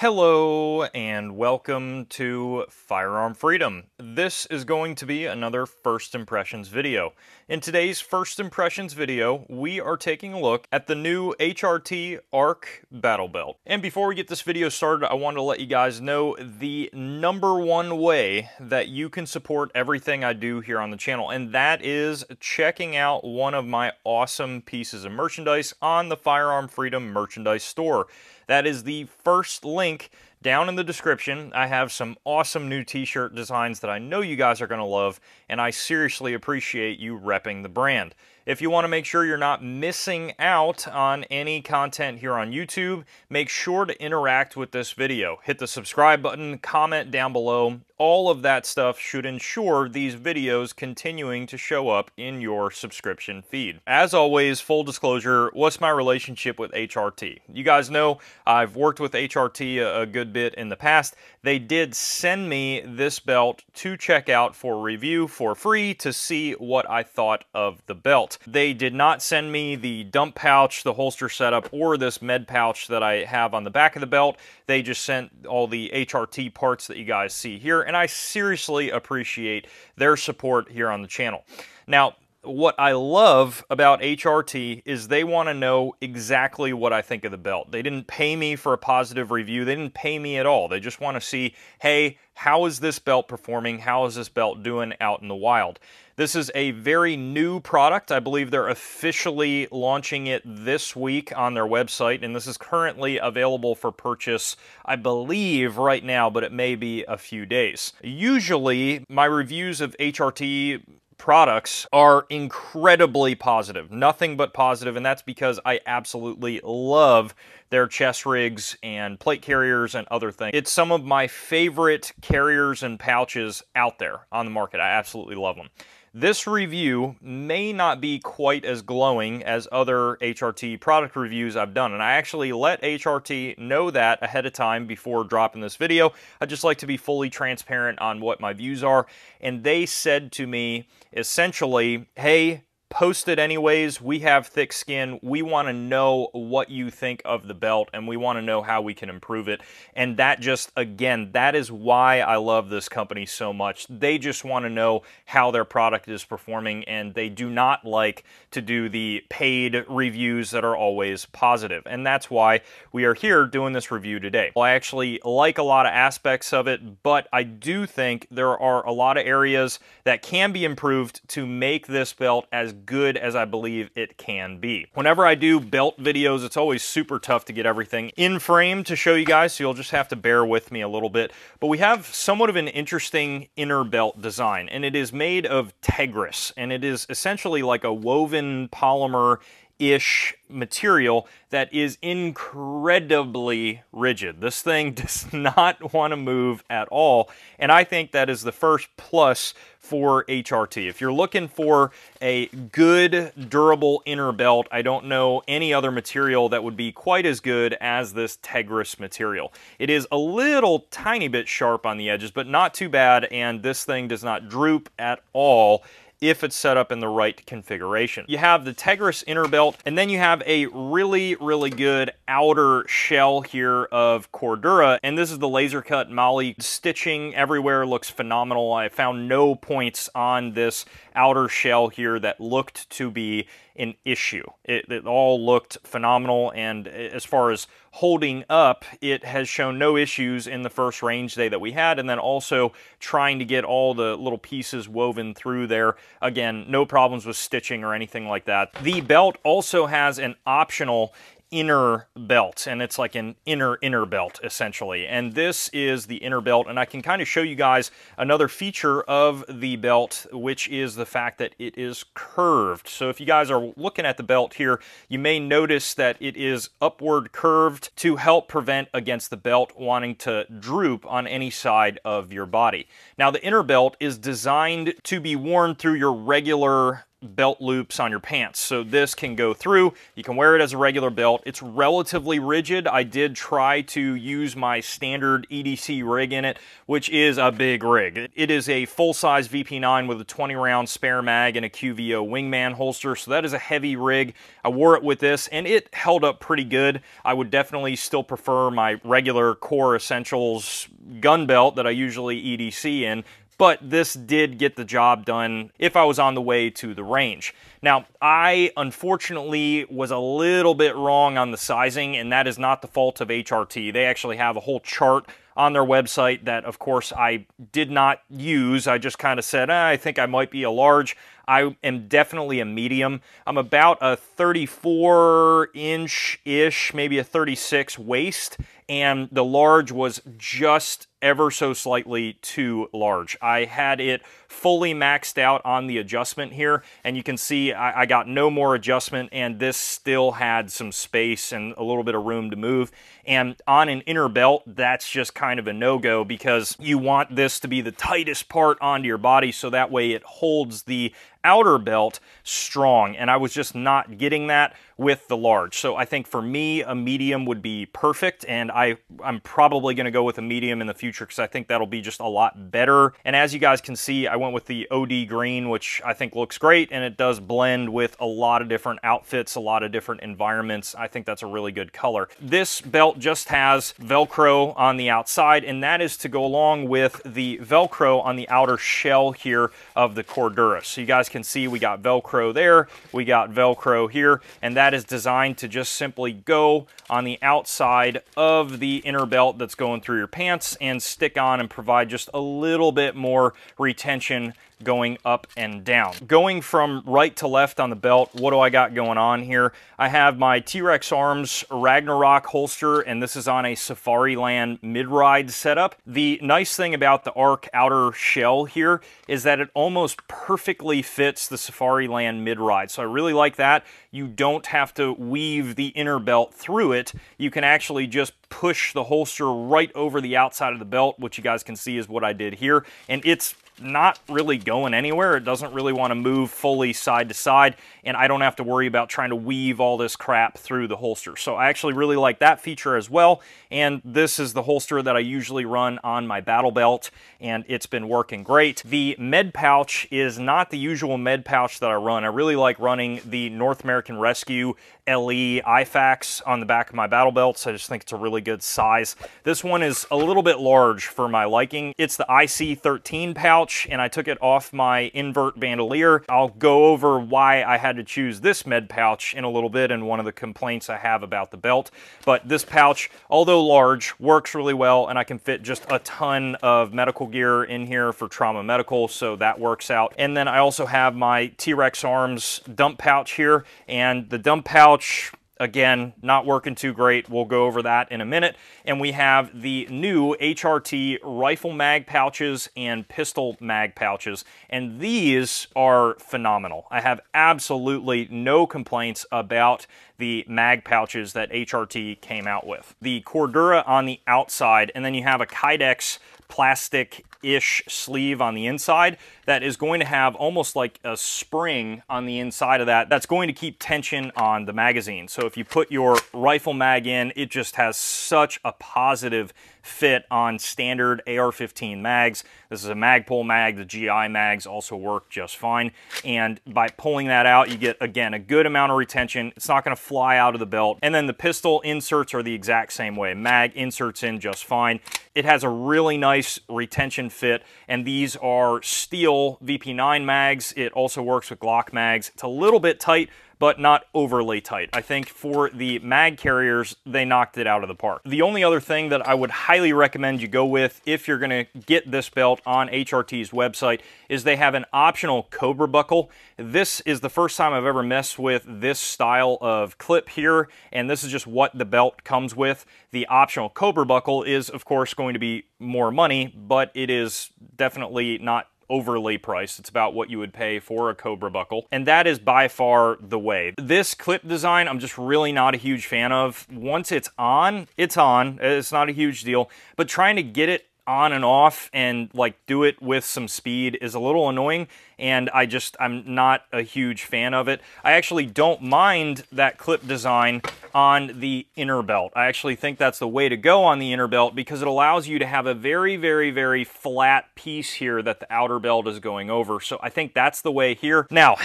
Hello and welcome to Firearm Freedom. This is going to be another First Impressions video. In today's First Impressions video, we are taking a look at the new HRT ARC Battle Belt. And before we get this video started, I want to let you guys know the #1 way that you can support everything I do here on the channel, and that is checking out one of my awesome pieces of merchandise on the Firearm Freedom merchandise store. That is the first link down in the description. I have some awesome new t-shirt designs that I know you guys are going to love, and I seriously appreciate you repping the brand. If you want to make sure you're not missing out on any content here on YouTube, make sure to interact with this video. Hit the subscribe button, comment down below. All of that stuff should ensure these videos continuing to show up in your subscription feed. As always, full disclosure, what's my relationship with HRT? You guys know I've worked with HRT a good bit in the past. They did send me this belt to check out for review for free to see what I thought of the belt. They did not send me the dump pouch, the holster setup, or this med pouch that I have on the back of the belt. They just sent all the HRT parts that you guys see here, and I seriously appreciate their support here on the channel. Now, what I love about HRT is they want to know exactly what I think of the belt. They didn't pay me for a positive review. They didn't pay me at all. They just want to see, hey, how is this belt performing? How is this belt doing out in the wild? This is a very new product. I believe they're officially launching it this week on their website, and this is currently available for purchase, I believe, right now, but it may be a few days. Usually, my reviews of HRT products are incredibly positive, nothing but positive, and that's because I absolutely love their chest rigs and plate carriers and other things. It's some of my favorite carriers and pouches out there on the market. I absolutely love them. This review may not be quite as glowing as other HRT product reviews I've done, and I actually let HRT know that ahead of time before dropping this video. I just like to be fully transparent on what my views are, and they said to me essentially, hey, post it anyways. We have thick skin. We want to know what you think of the belt, and we want to know how we can improve it. And that just, again, that is why I love this company so much. They just want to know how their product is performing, and they do not like to do the paid reviews that are always positive. And that's why we are here doing this review today. Well, I actually like a lot of aspects of it, but I do think there are a lot of areas that can be improved to make this belt as good as I believe it can be. Whenever I do belt videos, it's always super tough to get everything in frame to show you guys, so you'll just have to bear with me a little bit. But we have somewhat of an interesting inner belt design, and it is made of Tegris, and it is essentially like a woven polymer-ish material that is incredibly rigid. This thing does not want to move at all, and I think that is the first plus for HRT. If you're looking for a good, durable inner belt, I don't know any other material that would be quite as good as this Tegris material. It is a little tiny bit sharp on the edges, but not too bad, and this thing does not droop at all if it's set up in the right configuration. You have the Tegris inner belt, and then you have a really, really good outer shell here of Cordura, and this is the laser cut Molle. Stitching everywhere looks phenomenal. I found no points on this outer shell here that looked to be an issue. It all looked phenomenal, and as far as holding up, it has shown no issues in the first range day that we had, and then also trying to get all the little pieces woven through there. Again, no problems with stitching or anything like that. The belt also has an optional inner belt, and it's like an inner belt essentially, and this is the inner belt, and I can kind of show you guys another feature of the belt, which is the fact that it is curved. So if you guys are looking at the belt here, you may notice that it is upward curved to help prevent against the belt wanting to droop on any side of your body. Now, the inner belt is designed to be worn through your regular belt loops on your pants. So this can go through. You can wear it as a regular belt. It's relatively rigid. I did try to use my standard EDC rig in it, which is a big rig. It is a full-size VP9 with a 20-round spare mag and a QVO wingman holster, so that is a heavy rig. I wore it with this, and it held up pretty good. I would definitely still prefer my regular Core Essentials gun belt that I usually EDC in, but this did get the job done if I was on the way to the range. Now, I unfortunately was a little bit wrong on the sizing, and that is not the fault of HRT. They actually have a whole chart on their website that, of course, I did not use. I just kind of said, I think I might be a large. I am definitely a medium. I'm about a 34-inch-ish, maybe a 36 waist, and the large was just ever so slightly too large. I had it fully maxed out on the adjustment here, and you can see I got no more adjustment, and this still had some space and a little bit of room to move. And on an inner belt, that's just kind of a no-go, because you want this to be the tightest part onto your body, so that way it holds the outer belt strong, and I was just not getting that with the large. So I think for me, a medium would be perfect, and I'm probably going to go with a medium in the future because I think that'll be just a lot better. And as you guys can see, I went with the OD green, which I think looks great, and it does blend with a lot of different outfits, a lot of different environments. I think that's a really good color. This belt just has Velcro on the outside, and that is to go along with the Velcro on the outer shell here of the Cordura. So you guys can see we got Velcro there, we got Velcro here, and that is designed to just simply go on the outside of the inner belt that's going through your pants and stick on and provide just a little bit more retention going up and down. Going from right to left on the belt, what do I got going on here? I have my T-Rex Arms Ragnarok holster, and this is on a Safariland mid-ride setup. The nice thing about the ARC outer shell here is that it almost perfectly fits the Safariland mid-ride, so I really like that. You don't have to weave the inner belt through it. You can actually just push the holster right over the outside of the belt, which you guys can see is what I did here, and it's not really going anywhere. It doesn't really want to move fully side to side, and I don't have to worry about trying to weave all this crap through the holster. So I actually really like that feature as well, and this is the holster that I usually run on my battle belt, and it's been working great. The med pouch is not the usual med pouch that I run. I really like running the North American Rescue LE IFAX on the back of my battle belts. I just think it's a really good size. This one is a little bit large for my liking. It's the IC13 pouch, and I took it off my invert bandolier. I'll go over why I had to choose this med pouch in a little bit and one of the complaints I have about the belt. But this pouch, although large, works really well, and I can fit just a ton of medical gear in here for trauma medical, so that works out. And then I also have my T-Rex Arms dump pouch here, and the dump pouch, again, not working too great. We'll go over that in a minute. And we have the new HRT rifle mag pouches and pistol mag pouches, and these are phenomenal. I have absolutely no complaints about the mag pouches that HRT came out with. The Cordura on the outside, and then you have a Kydex plastic-ish sleeve on the inside that is going to have almost like a spring on the inside of that that's going to keep tension on the magazine. So if you put your rifle mag in, it just has such a positive fit on standard AR-15 mags. This is a Magpul mag. The GI mags also work just fine. And by pulling that out, you get, again, a good amount of retention. It's not going to fly out of the belt. And then the pistol inserts are the exact same way. Mag inserts in just fine. It has a really nice retention fit, and these are steel VP9 mags. It also works with Glock mags. It's a little bit tight, but not overly tight. I think for the mag carriers, they knocked it out of the park. The only other thing that I would highly recommend you go with if you're gonna get this belt on HRT's website is they have an optional Cobra buckle. This is the first time I've ever messed with this style of clip here, and this is just what the belt comes with. The optional Cobra buckle is, of course, going to be more money, but it is definitely not overly priced. It's about what you would pay for a Cobra buckle, and that is by far the way. This clip design, I'm just really not a huge fan of. Once it's on, it's on. It's not a huge deal, but trying to get it on and off and like do it with some speed is a little annoying, and I'm not a huge fan of it. I actually don't mind that clip design on the inner belt. I actually think that's the way to go on the inner belt because it allows you to have a very, very, very flat piece here that the outer belt is going over. So I think that's the way here. Now,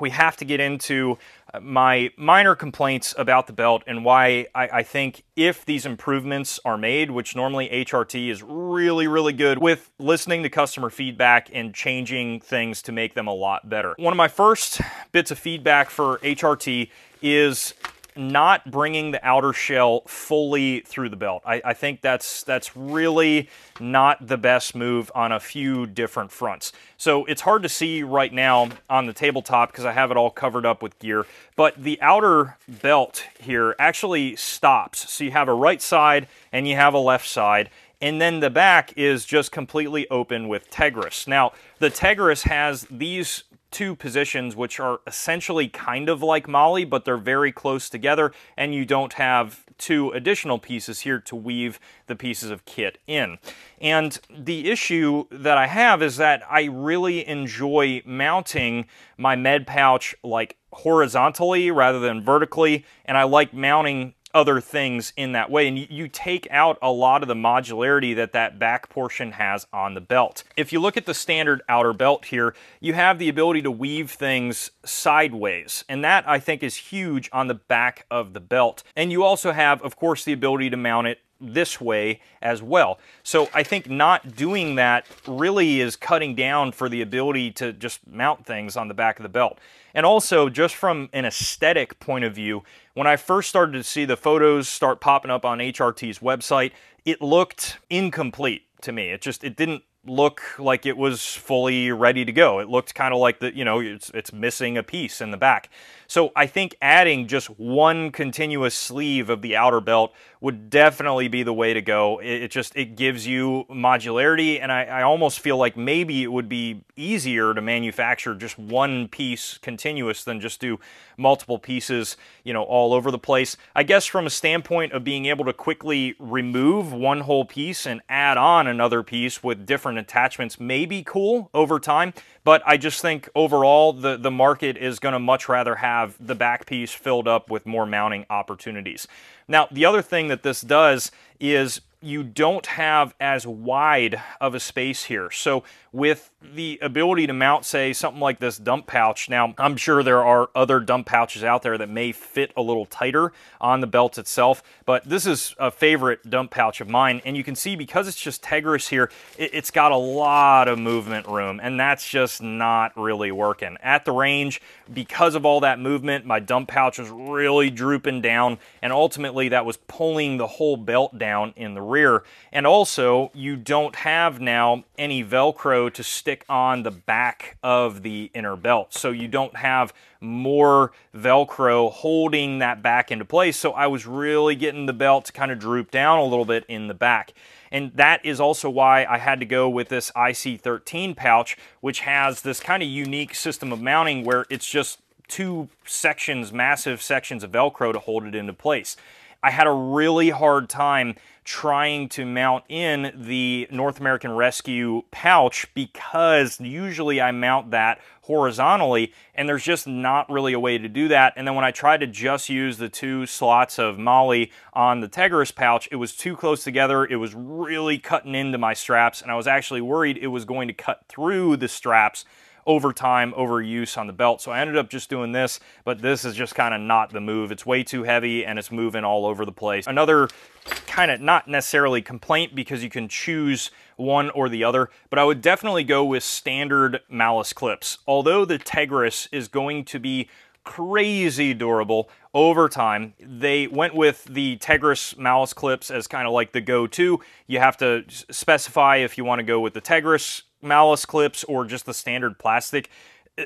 we have to get into my minor complaints about the belt and why I think if these improvements are made, which normally HRT is really, really good with listening to customer feedback and changing things to make them a lot better. One of my first bits of feedback for HRT is not bringing the outer shell fully through the belt. I think that's really not the best move on a few different fronts. So it's hard to see right now on the tabletop because I have it all covered up with gear, but the outer belt here actually stops. So you have a right side and you have a left side, and then the back is just completely open with Tegris. Now, the Tegris has these two positions which are essentially kind of like Molly, but they're very close together, and you don't have two additional pieces here to weave the pieces of kit in. And the issue that I have is that I really enjoy mounting my med pouch like horizontally rather than vertically, and I like mounting other things in that way, and you take out a lot of the modularity that that back portion has on the belt. If you look at the standard outer belt here, you have the ability to weave things sideways, and that I think is huge on the back of the belt. And you also have, of course, the ability to mount it this way as well. So I think not doing that really is cutting down for the ability to just mount things on the back of the belt. And also, just from an aesthetic point of view, when I first started to see the photos start popping up on HRT's website, it looked incomplete to me. It didn't look like it was fully ready to go. It looked kind of like it's missing a piece in the back. So I think adding just one continuous sleeve of the outer belt would definitely be the way to go. It gives you modularity, and I almost feel like maybe it would be easier to manufacture just one piece continuous than just do multiple pieces, all over the place. I guess from a standpoint of being able to quickly remove one whole piece and add on another piece with different attachments may be cool over time, but I just think overall the market is going to much rather have the back piece filled up with more mounting opportunities. Now, the other thing that this does is you don't have as wide of a space here. So with the ability to mount, say, something like this dump pouch, now I'm sure there are other dump pouches out there that may fit a little tighter on the belt itself, but this is a favorite dump pouch of mine, and you can see because it's just Tegris here, it's got a lot of movement room, and that's just not really working. At the range, because of all that movement, my dump pouch was really drooping down, and ultimately that was pulling the whole belt down in the rear. And also, you don't have now any Velcro to stick on the back of the inner belt. So you don't have more Velcro holding that back into place. So I was really getting the belt to kind of droop down a little bit in the back. And that is also why I had to go with this IC13 pouch, which has this kind of unique system of mounting where it's just two sections, massive sections of Velcro to hold it into place. I had a really hard time trying to mount in the North American Rescue pouch because usually I mount that horizontally, and there's just not really a way to do that. And then when I tried to just use the two slots of Molly on the Tegris pouch, it was too close together. It was really cutting into my straps, and I was actually worried it was going to cut through the straps over time, over use on the belt. So I ended up just doing this, but this is just kind of not the move. It's way too heavy and it's moving all over the place. Another kind of not necessarily complaint because you can choose one or the other, but I would definitely go with standard malice clips. Although the Tegris is going to be crazy durable over time, they went with the Tegris malice clips as kind of like the go-to. You have to specify if you want to go with the Tegris malice clips or just the standard plastic.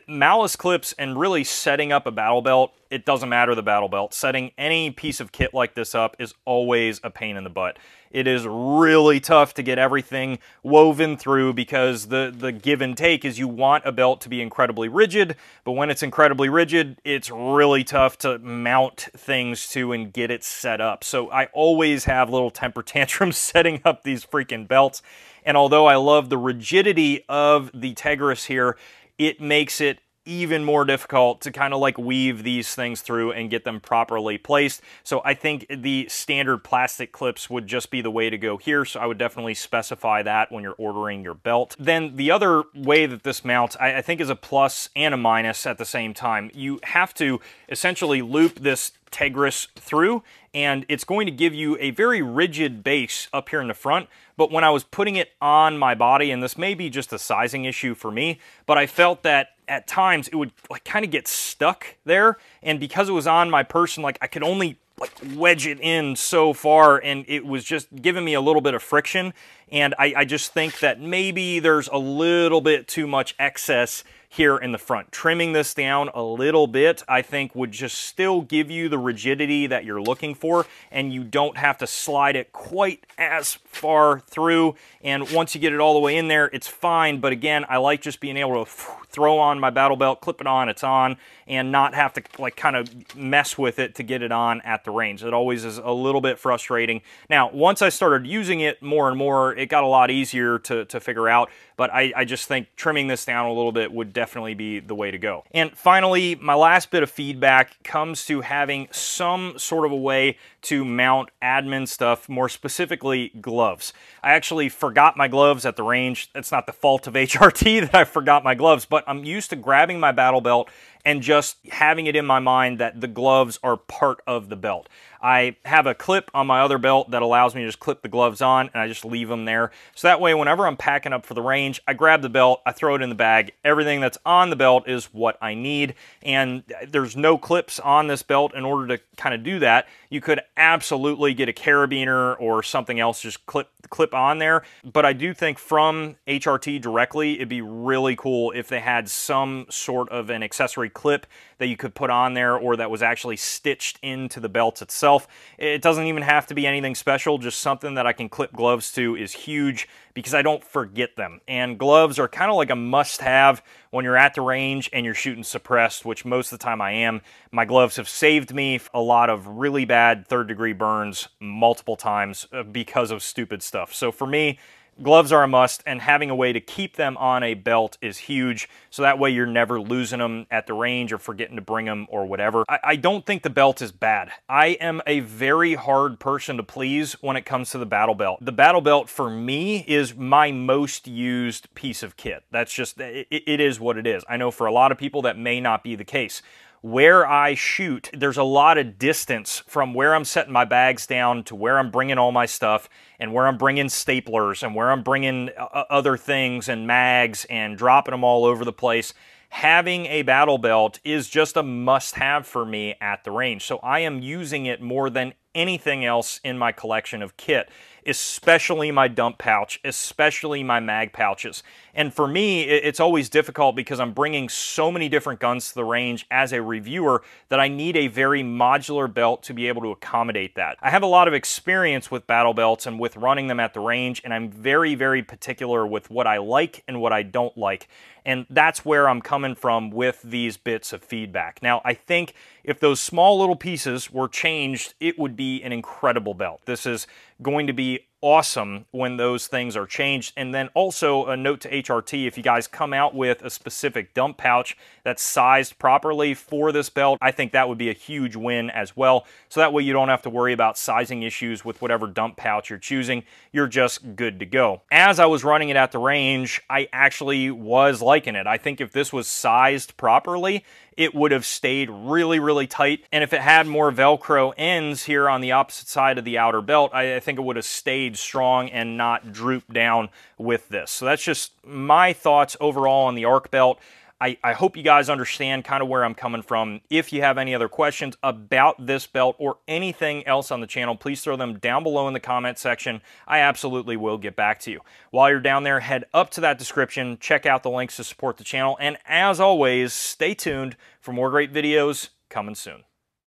Malice clips and really setting up a battle belt, it doesn't matter the battle belt. Setting any piece of kit like this up is always a pain in the butt. It is really tough to get everything woven through because the give and take is you want a belt to be incredibly rigid, but when it's incredibly rigid, it's really tough to mount things to and get it set up. So I always have little temper tantrums setting up these freaking belts. And although I love the rigidity of the Tegris here, it makes it even more difficult to kind of like weave these things through and get them properly placed. So I think the standard plastic clips would just be the way to go here. So I would definitely specify that when you're ordering your belt. Then the other way that this mounts, I think is a plus and a minus at the same time. You have to essentially loop this Tegris through, and it's going to give you a very rigid base up here in the front. But when I was putting it on my body, and this may be just a sizing issue for me, but I felt that at times it would like kind of get stuck there, and because it was on my person, like I could only like wedge it in so far, and it was just giving me a little bit of friction. And I just think that maybe there's a little bit too much excess here in the front. Trimming this down a little bit, I think, would just still give you the rigidity that you're looking for, and you don't have to slide it quite as far through. And once you get it all the way in there, it's fine. But again, I like just being able to throw on my battle belt, clip it on, it's on, and not have to like kind of mess with it to get it on at the range. It always is a little bit frustrating. Now, once I started using it more and more, it got a lot easier to figure out, but I just think trimming this down a little bit would definitely be the way to go. And finally, my last bit of feedback comes to having some sort of a way to mount admin stuff, more specifically gloves. I actually forgot my gloves at the range. It's not the fault of HRT that I forgot my gloves, but I'm used to grabbing my battle belt and just having it in my mind that the gloves are part of the belt. I have a clip on my other belt that allows me to just clip the gloves on, and I just leave them there. So that way, whenever I'm packing up for the range, I grab the belt, I throw it in the bag. Everything that's on the belt is what I need, and there's no clips on this belt in order to kind of do that. You could absolutely get a carabiner or something else, just clip on there. But I do think from HRT directly, it'd be really cool if they had some sort of an accessory clip that you could put on there, or that was actually stitched into the belt itself. It doesn't even have to be anything special, just something that I can clip gloves to is huge because I don't forget them. And gloves are kind of like a must-have when you're at the range and you're shooting suppressed, which most of the time I am. My gloves have saved me a lot of really bad third-degree burns multiple times because of stupid stuff. So for me, gloves are a must, and having a way to keep them on a belt is huge, so that way you're never losing them at the range or forgetting to bring them or whatever. I don't think the belt is bad. I am a very hard person to please when it comes to the battle belt. The battle belt, for me, is my most used piece of kit. That's just, it is what it is. I know for a lot of people that may not be the case. Where I shoot, there's a lot of distance from where I'm setting my bags down to where I'm bringing all my stuff, and where I'm bringing staplers, and where I'm bringing other things and mags and dropping them all over the place. Having a battle belt is just a must-have for me at the range. So I am using it more than anything else in my collection of kit, especially my dump pouch, especially my mag pouches. And for me, it's always difficult because I'm bringing so many different guns to the range as a reviewer that I need a very modular belt to be able to accommodate that. I have a lot of experience with battle belts and with running them at the range, and I'm very, very particular with what I like and what I don't like. And that's where I'm coming from with these bits of feedback. Now, I think if those small little pieces were changed, it would be an incredible belt. This is going to be awesome when those things are changed. And then also a note to HRT, if you guys come out with a specific dump pouch that's sized properly for this belt, I think that would be a huge win as well. So that way you don't have to worry about sizing issues with whatever dump pouch you're choosing. You're just good to go. As I was running it at the range, I actually was liking it. I think if this was sized properly, it would have stayed really, really tight. And if it had more Velcro ends here on the opposite side of the outer belt, I think it would have stayed strong and not drooped down with this. So that's just my thoughts overall on the ARC belt. I hope you guys understand kind of where I'm coming from. If you have any other questions about this belt or anything else on the channel, please throw them down below in the comment section. I absolutely will get back to you. While you're down there, head up to that description, check out the links to support the channel, and as always, stay tuned for more great videos coming soon.